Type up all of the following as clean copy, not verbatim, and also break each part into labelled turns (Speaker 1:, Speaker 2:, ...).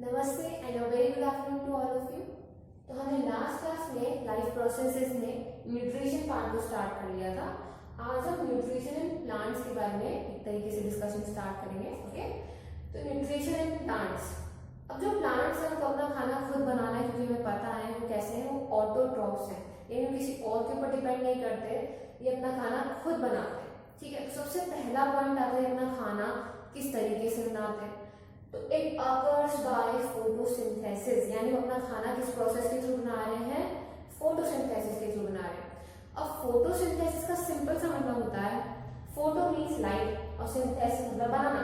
Speaker 1: नमस्ते and a very good afternoon to all of you. तो हमने लास्ट क्लास में लाइफ प्रोसेसेस में न्यूट्रिशन पार्ट को स्टार्ट कर लिया था। आज हम न्यूट्रिशन इन प्लांट्स के बारे में एक तरीके से डिस्कशन स्टार्ट करेंगे। ओके, तो न्यूट्रिशन इन प्लांट्स, अब जो प्लांट्स हैं उनको अपना खाना खुद बनाना है, क्योंकि हमें पता है वो कैसे हैं, वो ऑटोट्रॉफ्स हैं, यानी किसी और के ऊपर डिपेंड नहीं करते, ये अपना खाना खुद बनाते हैं। ठीक है, तो सबसे पहला पॉइंट आता है अपना खाना किस तरीके से बनाते हैं। तो इट अकर्स बाय फोटोसिंथेसिस, यानी वो अपना खाना किस प्रोसेस के थ्रू बना रहे हैं, फोटोसिंथेसिस के थ्रू बना रहे हैं। अब फोटोसिंथेसिस का सिंपल सा मतलब होता है, फोटो मीन्स लाइट और सिंथेसिस मतलब बनाना।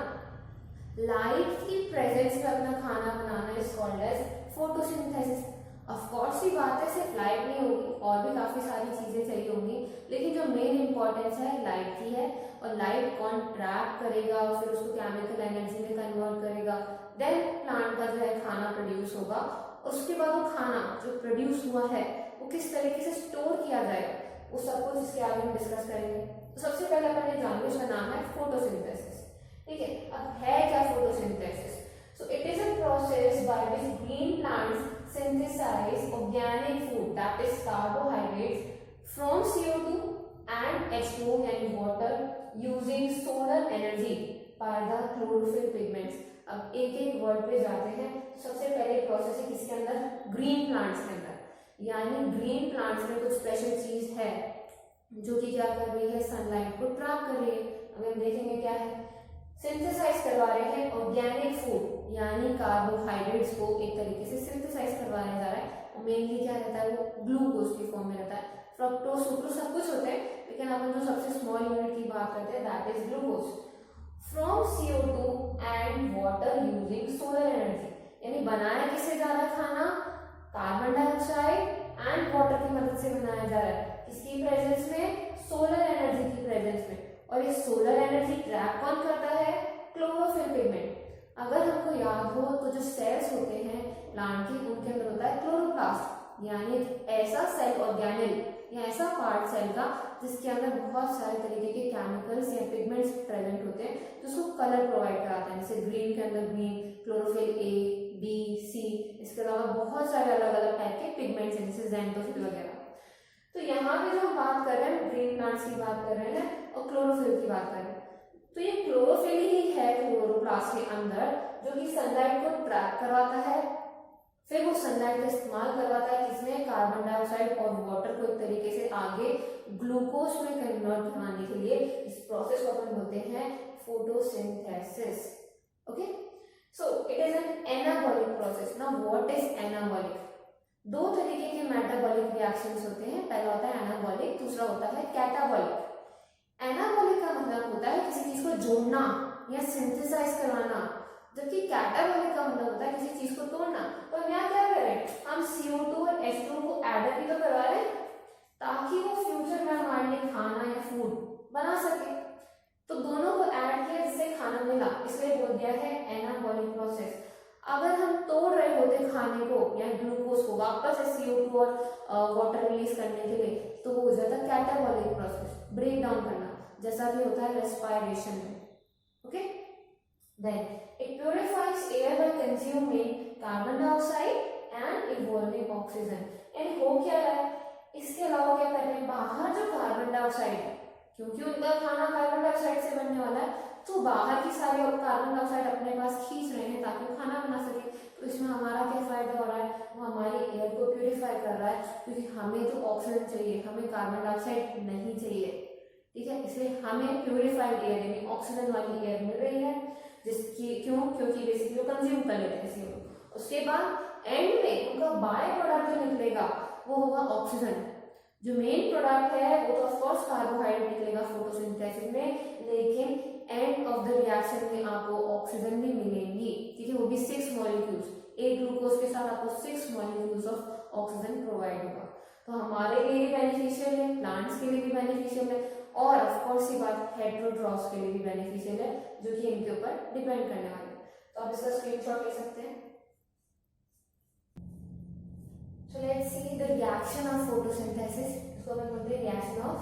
Speaker 1: लाइट की प्रेजेंस में अपना खाना बनाना is called as photosynthesis. Of course ये बात है, सिर्फ लाइट नहीं होगी, और भी काफी सारी चीजें चाहिए होंगी, लेकिन जो मेन इंपॉर्टेंस है लाइट की है। और लाइट कौन ट्रैप करेगा और फिर उसको केमिकल एनर्जी में कन्वर्ट करेगा, देन प्लांट का जो है खाना प्रोड्यूस होगा। उसके बाद वो खाना जो प्रोड्यूस हुआ है वो किस तरीके से स्टोर किया जाएगा, वो सब कुछ इसके आगे हम डिस्कस करेंगे। तो सबसे पहले अपन ये जानेंगे, उसका नाम है फोटोसिंथेसिस। ठीक है, अब है क्या photosynthesis? So it is a process by which green plants synthesize organic food, that is carbohydrates, from CO2 and H2O यानी water using solar energy by the chlorophyll pigments। अब एक एक वर्ड पे जाते हैं। सबसे पहले प्रोसेस है किसके अंदर, ग्रीन प्लांट्स के अंदर, यानी ग्रीन प्लांट्स में कुछ स्पेशल चीज है जो कि क्या कर रही है, सनलाइट को ट्रैप कर रही है। अब हम देखेंगे क्या है, सिंथेसाइज करवा रहे हैं ऑर्गेनिक फूड, यानी कार्बोहाइड्रेट्स को एक तरीके से सिंथेसाइज करवाया जा रहा है। और मेनली क्या रहता है, वो ग्लूकोज की फॉर्म में रहता है। फ्रक्टोज सुक्रोज सब कुछ होते हैं, लेकिन अपन जो सबसे स्मॉल यूनिट की बात करते हैं that is glucose, from CO2 and water using solar energy. यानी बनाया किससे जा रहा है खाना, कार्बन डाइऑक्साइड एंड वाटर की मदद से बनाया जा रहा है, किसकी प्रेजेंस में, सोलर एनर्जी की प्रेजेंस में। और ये सोलर एनर्जी ट्रैप कौन करता है, क्लोरोफिल पिगमेंट। अगर हमको याद हो तो जो सेल्स होते हैं प्लांट के, उनके अंदर होता है क्लोरोप्लास्ट, यानी ऐसा सेल ऑर्गेनेल या ऐसा पार्ट सेल का जिसके अंदर बहुत सारे तरीके के केमिकल्स या पिगमेंट्स प्रेजेंट होते हैं जो उसको कलर प्रोवाइड कराते हैं। जैसे ग्रीन के अंदर green, chlorophyll A, B, C, इसके अलावा बहुत सारे अलग अलग टाइप के पिगमेंट्स हैं जैसे ज़ैंथोफिल वगैरह। तो यहाँ पे जो हम बात कर रहे हैं ग्रीन प्लांट्स की बात कर रहे हैं और क्लोरोफिल की बात कर रहे हैं। तो ये क्लोरोफिल ही है क्लोरोप्लास्ट के अंदर जो कि सनलाइट को ट्रैप करवाता है, फिर वो सनलाइट का इस्तेमाल करवाता है किसमें, कार्बन डाइऑक्साइड और वाटर को एक तरीके से आगे ग्लूकोज में कन्वर्ट करवाने के लिए। इस प्रोसेस को अपन बोलते हैं photosynthesis. Okay, so it is an anabolic process. Now what is anabolic? दो तरीके के मेटाबॉलिक रिएक्शंस होते हैं, पहला होता है एनाबॉलिक, दूसरा होता है कैटाबॉलिक। एनाबॉलिक का मतलब होता है किसी चीज को जोड़ना या सिंथेसाइज करवाना, जबकि कैटाबॉलिक का मतलब होता है किसी चीज को तोड़ना। तो हम यहाँ क्या कर रहे हैं, हम CO2 और H2O को एडर भी तो करवा रहे हैं ताकि वो फ्यूचर में हमारे लिए खाना या फूड बना सके। तो दोनों को ऐड किया जिससे खाना मिला, इसलिए बोल दिया है एनाबॉलिक प्रोसेस। अगर हम तोड़ रहे होते खाने को या ग्लूकोज को वापस से CO2 और वाटर रिलीज करने के लिए, तो वो हो जाता है कैटाबॉलिक प्रोसेस, ब्रेक डाउन करना, जैसा कि होता है रेस्पिरेशन में। Okay, then it purifies air by consuming carbon dioxide and evolving oxygen. And हो क्या रहा है, इसके अलावा क्या कर रहे हैं, बाहर जो कार्बन डाइऑक्साइड है, क्योंकि उनका खाना कार्बन डाइऑक्साइड से बनने वाला है, तो बाहर की सारी कार्बन डाइऑक्साइड अपने पास खींच रहे हैं ताकि वो खाना बना सके। तो इसमें हमारा क्या फायदा हो रहा है, वो हमारी एयर को प्यूरिफाई कर रहा है, क्योंकि हमें तो ऑक्सीजन चाहिए, हमें कार्बन डाइऑक्साइड नहीं चाहिए। ठीक है, इसलिए हमें प्यूरिफाइड एयर यानी ऑक्सीजन वाली एयर मिल रही है, जिसकी क्योंकि बेसिकली वो कंज्यूम कर लेते हैं CO2। उसके बाद एंड में उनका बाय प्रोडक्ट जो निकलेगा वो होगा ऑक्सीजन। जो मेन प्रोडक्ट है वो तो ऑफकोर्स कार्बोहाइड्रेट निकलेगा फोटोसिंथेसिस में, लेकिन एंड ऑफ द रिएक्शन में आपको ऑक्सीजन भी मिलेंगी। ठीक है, वो भी 6 मॉलिक्यूल्स, एक ग्लूकोज के साथ आपको 6 मॉलिक्यूल्स ऑफ ऑक्सीजन प्रोवाइड होगा। तो हमारे लिए भी बेनिफिशियल है, प्लांट्स के लिए भी बेनिफिशियल है, और ऑफकोर्स ये बात हेटेरोट्रॉफ्स के लिए भी बेनिफिशियल है जो कि इनके ऊपर डिपेंड करने वाले हैं। तो आप इसका स्क्रीनशॉट ले सकते हैं। So let's see the reaction of photosynthesis. इसको अपन बोलते हैं reaction of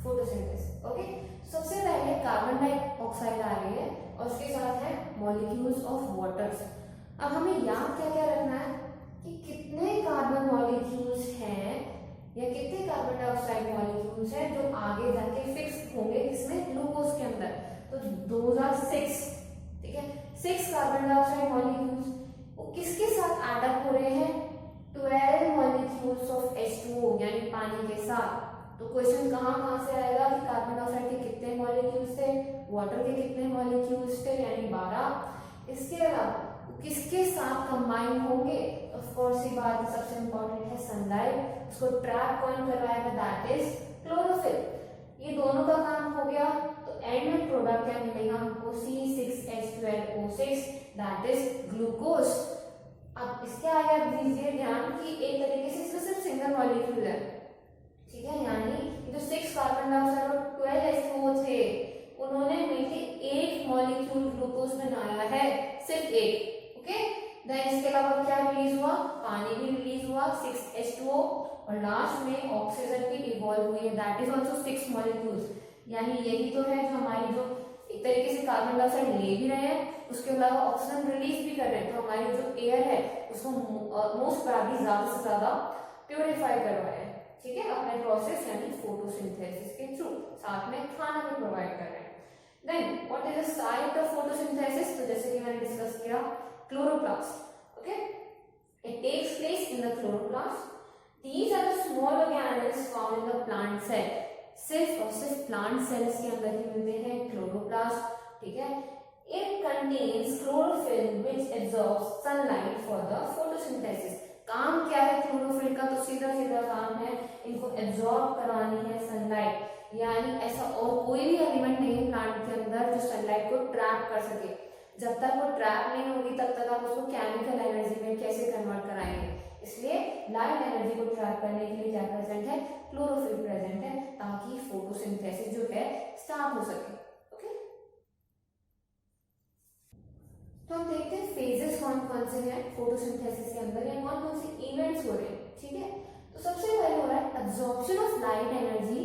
Speaker 1: photosynthesis. Okay? सबसे पहले कार्बन डाइऑक्साइड आ रही है और उसके साथ है मॉलिक्यूल्स ऑफ वाटर्स। अब हमें याद क्या क्या रखना है कि कितने कार्बन मॉलिक्यूल्स हैं या कितने कार्बन डाइऑक्साइड मॉलिक्यूल्स हैं जो आगे जाके फिक्स होंगे इसमें ग्लूकोज के अंदर। तो 2006, ठीक है, 6 कार्बन डाइऑक्साइड मॉलिक्यूल्स वो किसके साथ एड अप हो रहे हैं, 12 मॉलिक्यूल्स ऑफ H2O यानी पानी के साथ। तो क्वेश्चन कहाँ से आएगा कि कार्बन डाइऑक्साइड के कितने मॉलिक्यूल्स थे, वाटर के कितने मॉलिक्यूल्स थे यानी 12। इसके अलावा किसके साथ कंबाइन होंगे, ऑफ कोर्स ये बात सबसे इंपॉर्टेंट है सनलाइट, उसको ट्रैप कौन करवाएगा, दैट इज क्लोरोफिल। ये दोनों का काम हो गया तो एंड में प्रोडक्ट क्या मिलेगा हमको, C6H12O6 दैट इज ग्लूकोज। अब इसके आगे आप दीजिए ध्यान कि एक तरीके से इसमें सिर्फ सिंगल मॉलिक्यूल है, ठीक है, यानी जो 6 कार्बन डाइऑक्साइड और 12 H2O थे उन्होंने मिलकर एक मॉलिक्यूल ग्लूकोज बनाया है, सिर्फ एक। ओके, देन इसके अलावा क्या रिलीज हुआ, पानी भी रिलीज हुआ 6H2O और लास्ट में ऑक्सीजन भी इवॉल्व हुई है दैट इज आल्सो 6 मॉलिक्यूल्स। यानी यही तो है जो हमारी जो एक तरीके से कार्बन डाइऑक्साइड ले भी रहे हैं उसके अलावा ऑक्सीजन रिलीज भी कर रहे हैं, तो हमारी जो एयर है उसको मोस्ट प्रोबेबली ज्यादा से ज्यादा प्योरीफाई करवाया है, ठीक है, अपने प्रोसेस यानी फोटोसिंथेसिस के थ्रू, साथ में खाना भी प्रोवाइड कर रहे हैं। Then what is the site of photosynthesis, तो जैसे कि मैंने डिस्कस किया chloroplast, okay, it takes place in the chloroplast. These are the small organelles found in the plant cell. सिर्फ और सिर्फ प्लांट सेल्स के अंदर ही मिलते हैं क्लोरोप्लास्ट, ठीक है। It contains chlorophyll which absorbs sunlight for the photosynthesis. काम क्या है क्लोरोफिल का, तो सीधा सीधा काम है इनको एब्जॉर्ब करानी है सनलाइट, यानी ऐसा और कोई भी एलिमेंट नहीं है प्लांट के अंदर जो सनलाइट को ट्रैप कर सके। जब तक वो ट्रैप नहीं होगी तब तक आप उसको केमिकल एनर्जी में कैसे कन्वर्ट कराएंगे, इसलिए लाइट एनर्जी को ट्रैप करने के लिए क्या प्रेजेंट है, क्लोरोफिल प्रेजेंट है, ताकि फोटोसिंथेसिस जो है स्टार्ट हो सके। ओके, तो हम देखते हैं फेजेस कौन कौन से हैं फोटोसिंथेसिस के अंदर या कौन कौन से इवेंट्स हो रहे हैं, ठीक है। तो सबसे पहले हो रहा है absorption of light energy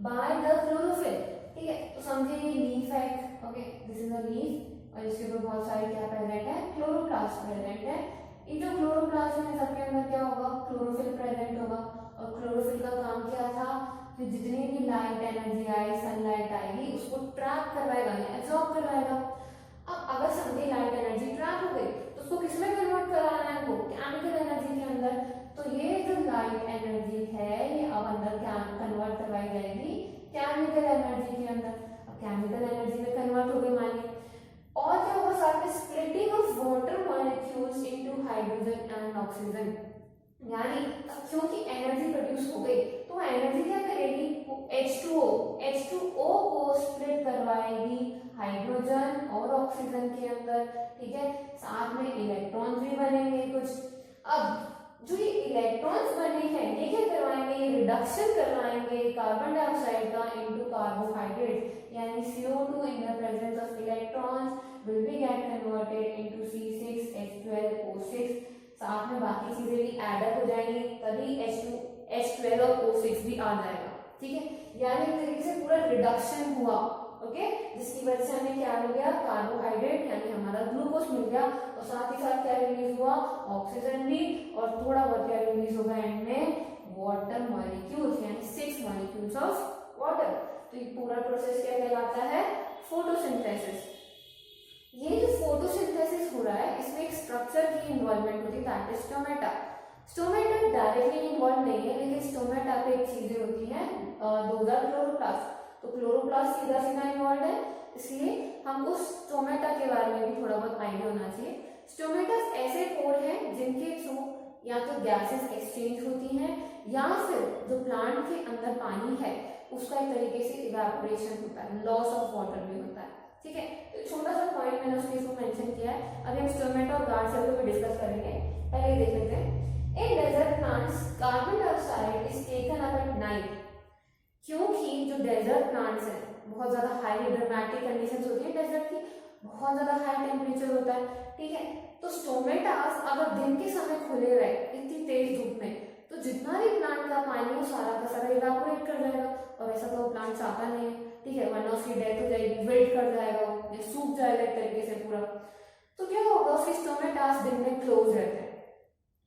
Speaker 1: by the chlorophyll, ठीक है। तो समझिए ये लीफ है, okay, this is a leaf और इसके ऊपर बहुत सारे क्या प्रेजेंट है, क्लोरोप्लास्ट प्रेजेंट है। ये जो क्लोरोप्लास्ट है सबके अंदर क्या होगा, क्लोरोफिल प्रेजेंट होगा और क्लोरोफिल का काम क्या था कि जितनी भी लाइट एनर्जी आई, सनलाइट आएगी उसको ट्रैप करवाएगा या एब्जॉर्ब करवाएगा। अब अगर समझे लाइट एनर्जी ट्रैप हो गई तो उसको किसमें कन्वर्ट कराना है, वो केमिकल एनर्जी के अंदर। तो ये जो लाइट एनर्जी है ये अब अंदर क्या कन्वर्ट करवाई जाएगी, केमिकल एनर्जी के अंदर। अब केमिकल एनर्जी में कन्वर्ट हो गई मानिए, और क्या होगा साथ में splitting of water molecules into hydrogen and oxygen, यानी क्योंकि एनर्जी प्रोड्यूस हो गई तो एनर्जी क्या करेगी, H2O को स्प्लिट करवाएगी हाइड्रोजन और ऑक्सीजन के अंदर, ठीक है, साथ में इलेक्ट्रॉन्स भी बनेंगे कुछ। अब जो ये इलेक्ट्रॉन्स बने हैं ये क्या करवाएंगे, ये रिडक्शन करवाएंगे कार्बन डाइऑक्साइड का इनटू कार्बोहाइड्रेट, यानी CO2 in the presence of electrons will be get converted into C6H12O6, साथ में बाकी चीजें भी ऐड अप हो जाएंगी तभी H12 और O6 भी आ जाएगा, ठीक है। यानी एक तरीके से पूरा रिडक्शन हुआ, ओके, जिसकी वजह से हमें क्या मिल गया, कार्बोहाइड्रेट यानी हमारा ग्लूकोज मिल गया और साथ ही साथ क्या रिलीज हुआ, ऑक्सीजन भी, और थोड़ा बहुत क्या रिलीज होगा एंड में, वाटर मॉलिक्यूल्स यानी 6 मॉलिक्यूल्स ऑफ वाटर। तो ये पूरा प्रोसेस क्या कहलाता है, फोटोसिंथेसिस। ये जो फोटोसिंथेसिस हो रहा है इसमें एक स्ट्रक्चर की इन्वॉल्वमेंट होती है that is stomata. Stomata directly involve नहीं है लेकिन स्टोमेटा पे एक चीजें होती हैं, दोज आर क्लोरोप्लास्ट, तो क्लोरोप्लास्ट सीधा सीधा इन्वॉल्व है, इसलिए हमको स्टोमेटा के बारे में भी थोड़ा बहुत आइडिया होना चाहिए। स्टोमेटा ऐसे पोर हैं जिनके थ्रू या तो गैसेस एक्सचेंज होती हैं या फिर जो प्लांट के अंदर पानी है उसका एक तरीके से इवेपोरेशन होता है, लॉस ऑफ वाटर भी होता है, ठीक है। तो छोटा सा पॉइंट मैंने उसके इसको मेंशन किया है, अभी हम स्टोमेटा और गार्ड सेल को भी डिस्कस करेंगे, पहले देख लेते हैं। In desert plants carbon dioxide is taken up at night, क्योंकि जो डेजर्ट प्लांट्स हैं बहुत ज्यादा हाईली ड्रामेटिक कंडीशंस होती है डेजर्ट की, बहुत ज्यादा हाई टेम्परेचर होता है, ठीक है। तो स्टोमेटास अगर दिन के समय खुले रहे इतनी तेज धूप में तो जितना भी प्लांट का पानी वो सारा का सारा इवेपोरेट कर जाएगा, और ऐसा तो प्लांट चाहता नहीं है, ठीक है, वरना उसकी डेथ हो जाएगी, विल्ट कर जाएगा या सूख जाएगा एक तरीके से पूरा। तो क्या होगा के स्टोमेटास दिन में क्लोज रहते हैं।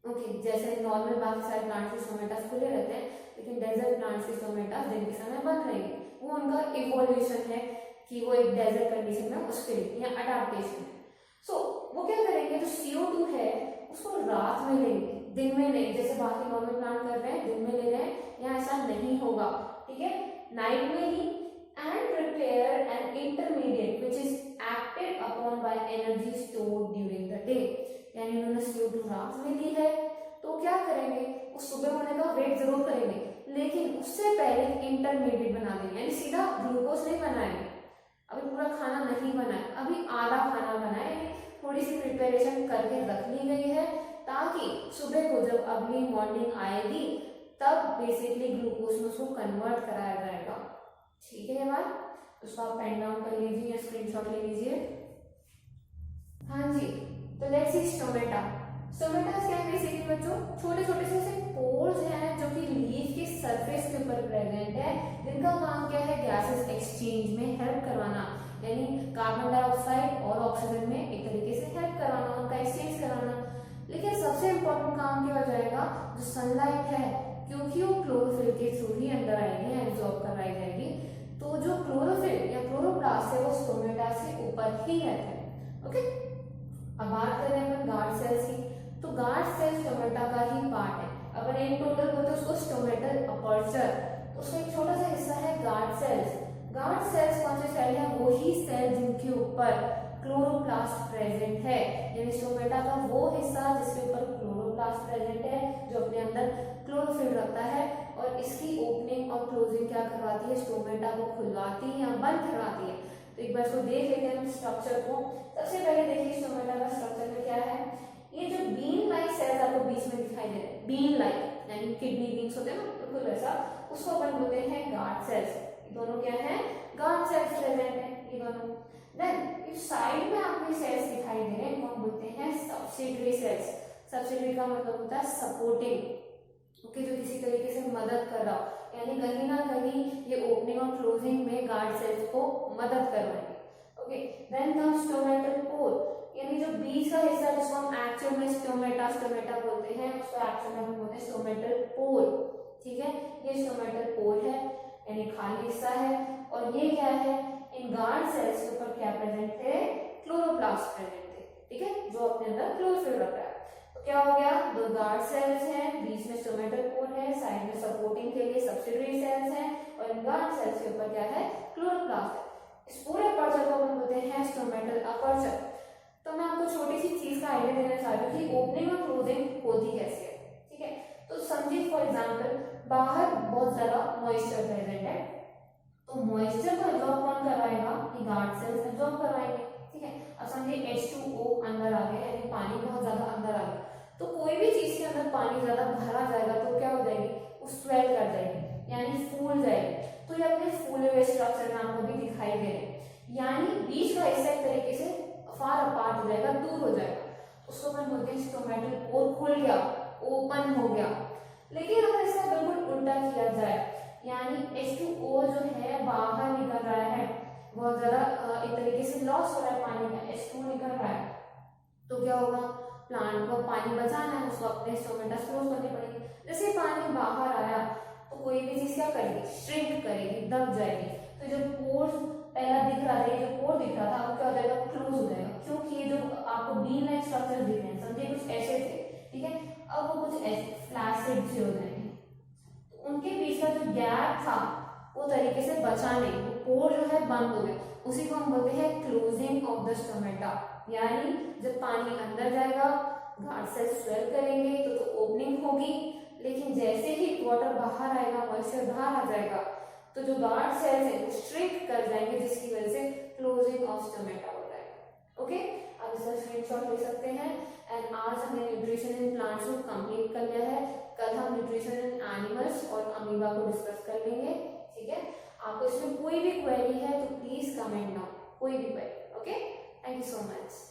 Speaker 1: ओके, जैसे नॉर्मल बाकी सारे प्लांट्स के स्टोमेटास खुले रहते हैं, लेकिन डेजर्ट प्लांट्स के स्टोमेटास दिन के समय बंद रहेंगे। वो उनका इवोल्यूशन है कि वो एक डेजर्ट कंडीशन में उसके लिए या अडेप्टेशन है। सो वो क्या करेंगे, जो CO2 है उसको रात में लेंगे, दिन में नहीं, जैसे बाकी नॉर्मल प्लांट कर रहे हैं, दिन में ले रहे हैं, यहाँ ऐसा नहीं होगा, ठीक है, नाइट में ही। And prepare an intermediate which is acted upon by energy stored during the day. यानी उन्होंने CO2 रात में ली है, तो क्या करेंगे, वो सुबह होने का वेट जरूर करेंगे, लेकिन उससे पहले इंटरमीडिएट बना देंगे, यानी सीधा ग्लूकोज नहीं बनाएंगे, अभी पूरा खाना नहीं बना है, अभी आधा खाना बना है, थोड़ी सी प्रिपरेशन करके रख ली गई है, ताकि सुबह को जब अगली मॉर्निंग आएगी तब बेसिकली ग्लूकोज में उसको कन्वर्ट कराया जाएगा। ठीक है ये बात, उसको आप पेन डाउन कर लीजिए या स्क्रीनशॉट ले लीजिए। हाँ जी, तो लेट्स सी स्टोमेटा। स्टोमेटा क्या है बेसिकली बच्चों, छोटे छोटे से पोर्स हैं जो कि लीफ के सरफेस के ऊपर प्रेजेंट है, जिनका काम क्या है, गैसेस एक्सचेंज में हेल्प करवाना, यानी कार्बन डाइऑक्साइड और ऑक्सीजन में एक तरीके से हेल्प करवाना, उनका एक्सचेंज कराना। लेकिन सबसे इम्पोर्टेंट काम क्या हो जाएगा, जो सनलाइट है, क्योंकि वो क्लोरोफिल के थ्रू ही अंदर आएगी, एब्जॉर्ब कराई जाएगी, तो जो क्लोरोफिल या क्लोरोप्लास्ट है वो स्टोमेटा से ऊपर ही रहता है। ओके, अब बात कर रहे हैं गार्ड सेल्स की, तो गार्ड सेल स्टोमेटा का ही पार्ट है। अगर इन टोटल बोलते हैं उसको स्टोमेटल अपर्चर, तो उसका एक छोटा सा हिस्सा है गार्ड सेल्स। गार्ड सेल्स कौन से सेल है, वही सेल जिनके ऊपर क्लोरोप्लास्ट प्रेजेंट है, यानी स्टोमेटा का वो हिस्सा जिसके ऊपर क्लोरोप्लास्ट प्रेजेंट है, जो अपने अंदर क्लोरोफिल रखता है, और इसकी ओपनिंग और क्लोजिंग क्या करवाती है, स्टोमेटा को खुलवाती है या बंद करवाती है। तो एक बार इसको देख लेते हैं हम स्ट्रक्चर को। सबसे पहले देखिए स्टोमेटा का स्ट्रक्चर में क्या है, ये जो बीन लाइक सेल्स आपको बीच में दिखाई दे रहे हैं, बीन लाइक यानी किडनी बीन्स होते हैं ना, बिल्कुल वैसा, उसको अपन बोलते हैं गार्ड सेल्स। ये दोनों क्या है, गार्ड सेल्स प्रेजेंट है ये दोनों। देन इस साइड में आपको सेल्स दिखाई दे रहे हैं, इनको हम बोलते हैं सब्सिडरी सेल्स। सब्सिडरी का मतलब होता है सपोर्टिंग, ओके, जो किसी तरीके से मदद कर रहा हो, यानी कहीं ना कहीं ये ओपनिंग और क्लोजिंग में गार्ड सेल्स को मदद करवाएंगे। Okay, then comes stomatal pore, यानी जो बीच का हिस्सा जिसको हम एक्चुअल में स्टोमेटा बोलते हैं, उसको एक्चुअल में हम बोलते हैं स्टोमेटल पोर। ठीक है, ये स्टोमेटल पोर है, यानी खाली हिस्सा है, और ये क्या है, इन गार्ड सेल्स के ऊपर क्या प्रेजेंट है, क्लोरोप्लास्ट प्रेजेंट है, ठीक है, जो अपने अंदर क्लोरोफिल रखता है। तो क्या हो गया, दो गार्ड सेल्स हैं, बीच में स्टोमेटल पोर है, साइड में सपोर्टिंग के लिए सब्सिडरी सेल्स हैं, और इन गार्ड सेल्स के ऊपर क्या है, क्लोरोप्लास्ट है। इस पूरे अपर्चर को हम बोलते हैं स्टोमेटल अपर्चर। तो मैं आपको छोटी सी चीज का आइडिया देना चाहती हूँ कि ओपनिंग और क्लोजिंग होती कैसे है। ठीक है, तो समझिए फॉर एग्जांपल बाहर बहुत ज्यादा मॉइस्चर प्रेजेंट है, तो मॉइस्चर को एब्जॉर्ब कौन करवाएगा, ये गार्ड सेल्स एब्जॉर्ब करवाएंगे। ठीक है, अब समझिए H2O अंदर आ गया, यानी पानी बहुत ज्यादा अंदर आ गया, तो कोई भी चीज के अंदर पानी ज्यादा भरा जाएगा तो क्या हो जाएगी, वो स्वेल कर जाएगी, यानी फूल जाएगी। तो ये अपने फूले हुए स्ट्रक्चर में आपको भी दिखाई दे रहे हैं, यानी बीच का हिस्सा एक तरीके से फार अपार्ट हो जाएगा, दूर हो जाएगा, उसको अपन बोलते हैं स्टोमेटल पोर खुल गया, ओपन हो गया। लेकिन अगर इसका बिल्कुल उल्टा किया जाए, यानी H2O जो है बाहर निकल रहा है, बहुत ज्यादा एक तरीके से लॉस हो रहा है, पानी का H2 निकल रहा है, तो क्या होगा, प्लांट को पानी बचाना है, उसको अपने स्टोमेटा क्लोज करनी पड़ेगी। जैसे पानी बाहर आया तो कोई भी चीज क्या करेगी, श्रिंक करेगी, दब जाएगी। तो जो पोर्स पहला दिख रहा था, जो पोर दिख रहा था, वो क्या हो जाएगा, क्लोज हो जाएगा, क्योंकि ये जो आपको बीन लाइक स्ट्रक्चर दिख रहे हैं, समझिए कुछ ऐसे थे, ठीक है, अब वो कुछ ऐसे फ्लैसिड से हो जाएंगे, तो उनके बीच का जो गैप था वो तरीके से बचा नहीं, वो पोर जो है बंद हो गया, उसी को हम बोलते हैं क्लोजिंग ऑफ द स्टोमेटा। यानी जब पानी अंदर जाएगा, गार्ड सेल्स स्वेल करेंगे तो ओपनिंग होगी, लेकिन जैसे ही वाटर बाहर आएगा, मॉइस्चर बाहर आ जाएगा, तो जो गार्ड सेल्स है वो श्रिंक कर जाएंगे, जिसकी वजह से क्लोजिंग ऑफ स्टोमेटा हो जाएगा। ओके, आप इसका स्क्रीनशॉट ले सकते हैं। एंड आज हमने न्यूट्रिशन इन प्लांट्स को कंप्लीट कर लिया है, कल हम न्यूट्रिशन इन एनिमल्स और अमीबा को डिस्कस कर लेंगे। ठीक है, आपको इसमें कोई भी क्वेरी है तो प्लीज कमेंट डाउन, कोई भी query. Okay, thank you so much.